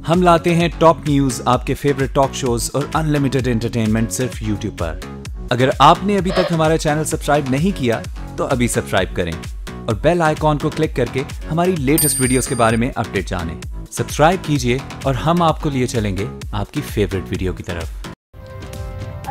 हम लाते हैं top news, आपके फेवरेट टॉक शोज और अनलिमिटेड एंटरटेनमेंट सिर्फ यूट्यूब पर। अगर आपने अभी तक हमारा चैनल सब्सक्राइब नहीं किया तो अभी सब्सक्राइब करें और बेल आइकॉन को क्लिक करके हमारी लेटेस्ट वीडियोस के बारे में अपडेट जानें। सब्सक्राइब कीजिए और हम आपको लिए चलेंगे आपकी फेवरेट वीडियो की तरफ।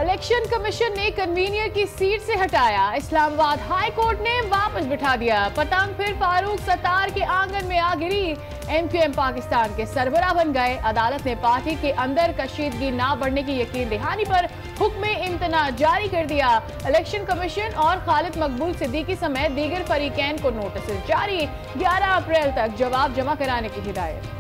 इलेक्शन कमीशन ने कन्वीनियर की सीट से हटाया, इस्लामाबाद हाई कोर्ट ने वापस बिठा दिया। पतंग फिर फारूक सत्तार के आंगन में आ गिरी। एमक्यूएम पाकिस्तान के सरबराह बन गए। अदालत ने पार्टी के अंदर कशीदगी ना बढ़ने की यकीन दहानी पर हुक्म इम्तना जारी कर दिया। इलेक्शन कमीशन और खालिद मकबूल सिद्दीकी समेत दीगर फरीकैन को नोटिस जारी। 11 अप्रैल तक जवाब जमा कराने की हिदायत।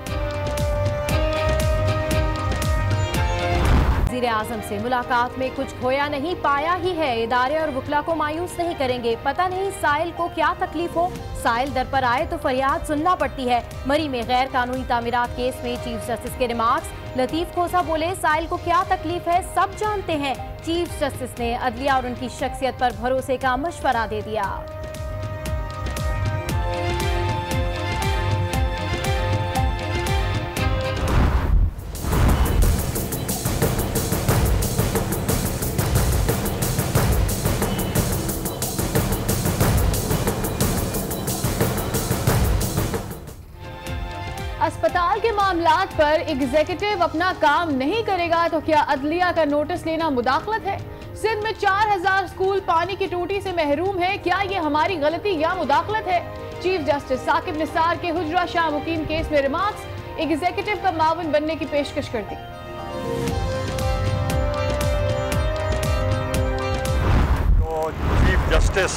वज़ीर-ए-आज़म से मुलाकात में कुछ खोया नहीं पाया ही है। इदारे और वकला को मायूस नहीं करेंगे। पता नहीं साइल को क्या तकलीफ हो, साइल दर पर आए तो फरियाद सुनना पड़ती है। मरी में गैर कानूनी तामीरात केस में चीफ जस्टिस के रिमार्क्स। लतीफ खोसा बोले, साइल को क्या तकलीफ है सब जानते हैं। चीफ जस्टिस ने अदलिया और उनकी शख्सियत पर भरोसे का मशवरा दे दिया। अस्पताल के मामलात पर एग्जीक्यूटिव अपना काम नहीं करेगा तो क्या अदलिया का नोटिस लेना मुदाखलत है? सिंध में 4000 स्कूल पानी की टूटी से महरूम है। क्या ये हमारी गलती या मुदाखलत है? चीफ जस्टिस साकिब निसार के हुजरा शाह मुकीम केस में रिमार्क्स। एग्जीक्यूटिव का मावन बनने की पेशकश कर दी। तो चीफ जस्टिस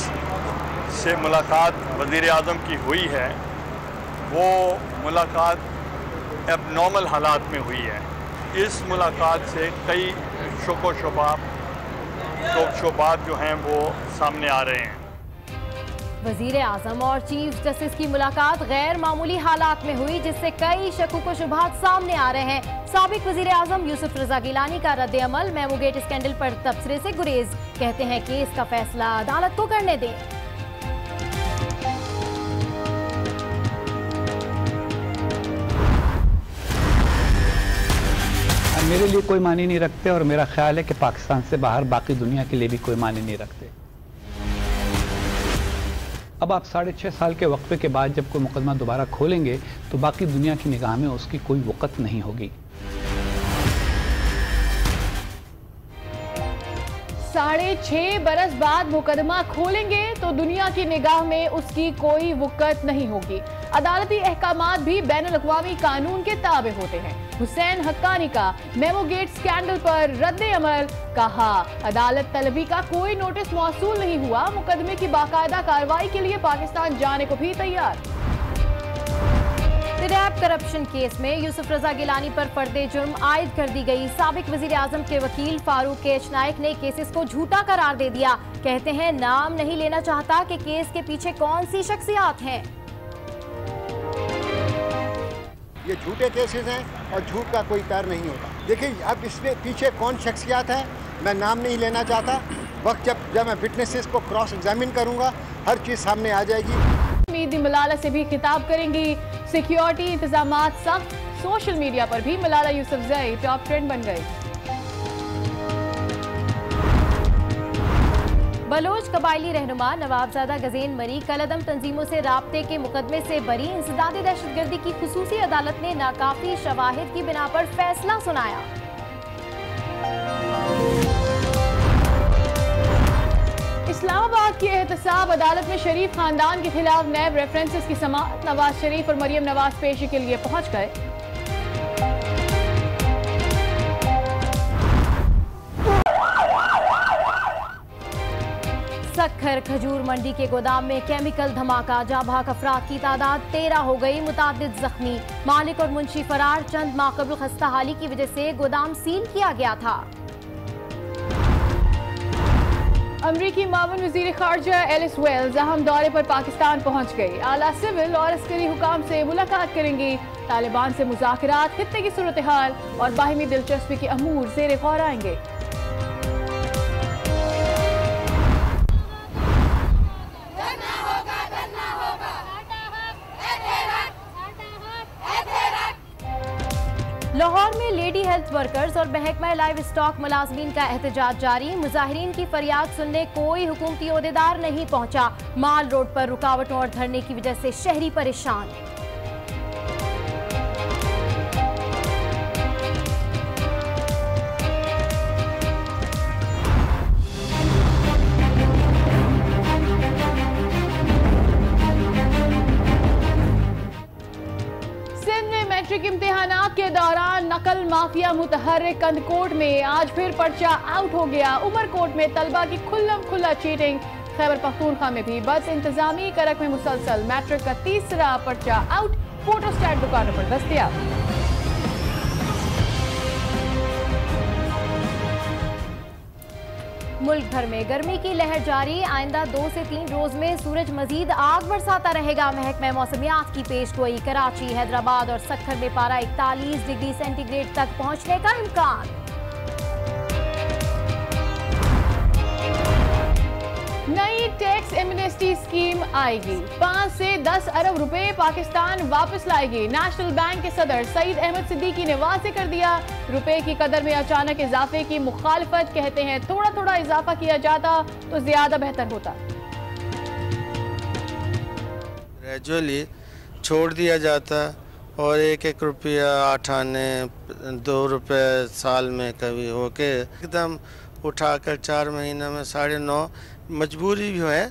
से मुलाकात वज़ीर-ए-आज़म की हुई है, वो मुलाकात एबनॉर्मल हालात में हुई है। इस मुलाकात से कई शुबात जो हैं वो सामने आ रहे हैं। वज़ीर-ए-आज़म और चीफ जस्टिस की मुलाकात गैर मामूली हालात में हुई, जिससे कई शकूक व शुबहात सामने आ रहे हैं। साबिक वज़ीर-ए-आज़म यूसुफ रज़ा गिलानी का रद्द-ए-अमल, मेमोगेट स्कैंडल पर तबसरे से गुरेज। कहते हैं केस का फैसला अदालत को करने दें। मेरे लिए कोई मानी नहीं रखते और मेरा ख्याल है कि पाकिस्तान से बाहर बाकी दुनिया के लिए भी कोई मानी नहीं रखते। अब आप 6.5 साल के वक्फे के बाद जब कोई मुकदमा दोबारा खोलेंगे तो बाकी दुनिया की निगाह में उसकी कोई वक़्त नहीं होगी। 6.5 बरस बाद मुकदमा खोलेंगे तो दुनिया की निगाह में उसकी कोई वक़्त नहीं होगी। अदालती अहकामात भी बैनुल अक़वामी कानून के ताबे होते हैं। हुसैन हक्कानी का मेमोगेट स्कैंडल पर रद्द-ए-अमल, कहा अदालत तलबी का कोई नोटिस मौसूल नहीं हुआ। मुकदमे की बाकायदा कार्रवाई के लिए पाकिस्तान जाने को भी तैयार। रैप करप्शन केस में यूसुफ रज़ा गिलानी पर फर्दे जुर्म आयद कर दी गई। साबिक वज़ीर-ए-आज़म के वकील फारूक एच नाइक ने केसेस को झूठा करार दे दिया। कहते हैं नाम नहीं लेना चाहता कि केस के पीछे कौन सी शख्सियात हैं। ये झूठे केसेस हैं और झूठ का कोई पैर नहीं होता। देखिए अब इसमें पीछे कौन शख्सियात है मैं नाम नहीं लेना चाहता। वक्त जब मैं विटनेसेस को क्रॉस एग्जामिन करूंगा हर चीज़ सामने आ जाएगी। मीदी मलाला से भी खिताब करेंगी। सिक्योरिटी इंतजामात सख्त। सोशल मीडिया पर भी मलाला यूसुफजई टॉप ट्रेंड बन गई। बलोच कबायली रहनुमा नवाबजादा गज़ेन मरी कलअदम तंजीमों से राब्ते के मुकदमे से बरी। इंसदादी दहशतगर्दी की खुसूसी अदालत ने नाकाफी शवाहिद की बिना पर फैसला सुनाया। इस्लामाबाद की एहतसाब अदालत में शरीफ खानदान के खिलाफ नैब रेफरेंसेस की समाअत। नवाज शरीफ और मरियम नवाज पेशी के लिए पहुंच गए। सक्खर खजूर मंडी के गोदाम में केमिकल धमाका, जाँ भाग अफराद की तादाद 13 हो गई, मुतादिद जख्मी। मालिक और मुंशी फरार। चंद माह कबल खस्ता हाली की वजह से गोदाम सील किया गया था। अमरीकी मावन वज़ीर ख़ारजा एलिस वेल्स अहम दौरे पर पाकिस्तान पहुंच गई। आला सिविल और अस्करी हुकाम से मुलाकात करेंगी। तालिबान से मुज़ाकरात, खित्ते की सूरत हाल और बाहिमी दिलचस्पी के अमूर ज़ेरे गौर आएंगे। लाहौर में लेडी हेल्थ वर्कर्स और महकमा लाइव स्टॉक मुलाजमीन का एहतजाज जारी। मुजाहिरीन की फरियाद सुनने कोई हुकूमती ओहदेदार नहीं पहुंचा। माल रोड पर रुकावटों और धरने की वजह से शहरी परेशान। मैट्रिक इम्तिहानात के दौरान नकल माफिया मुतहर्रिक कंदकोट में आज फिर पर्चा आउट हो गया। उमरकोट में तलबा की खुल्लम खुल्ला चीटिंग। खैबर पख्तूनख्वा में भी बद इंतजामी करक में मुसलसल मैट्रिक का तीसरा पर्चा आउट। फोटोस्टैट दुकानों पर दस्तयाब। मुल्क भर में गर्मी की लहर जारी। आइंदा 2 से 3 रोज में सूरज मजीद आग बरसाता रहेगा। महकमा मौसमियात की पेशगोई। कराची, हैदराबाद और सक्खर में पारा 41 डिग्री सेंटीग्रेड तक पहुंचने का इम्कान। नई टैक्स एमनेस्टी स्कीम आएगी। 5 से 10 अरब रुपए पाकिस्तान वापस लाएगी। नेशनल बैंक के सदर सईद अहमद सिद्दीकी ने वाज़ेह कर दिया, रुपए की कदर में अचानक इजाफे की मुखालफत। कहते हैं थोड़ा थोड़ा इजाफा किया जाता तो ज्यादा बेहतर होता। ग्रेजुअली छोड़ दिया जाता और 1-1 रुपया 8 आने 2 रुपये साल में कभी होके एकदम उठाकर 4 महीने में 9.5 मजबूरी भी है।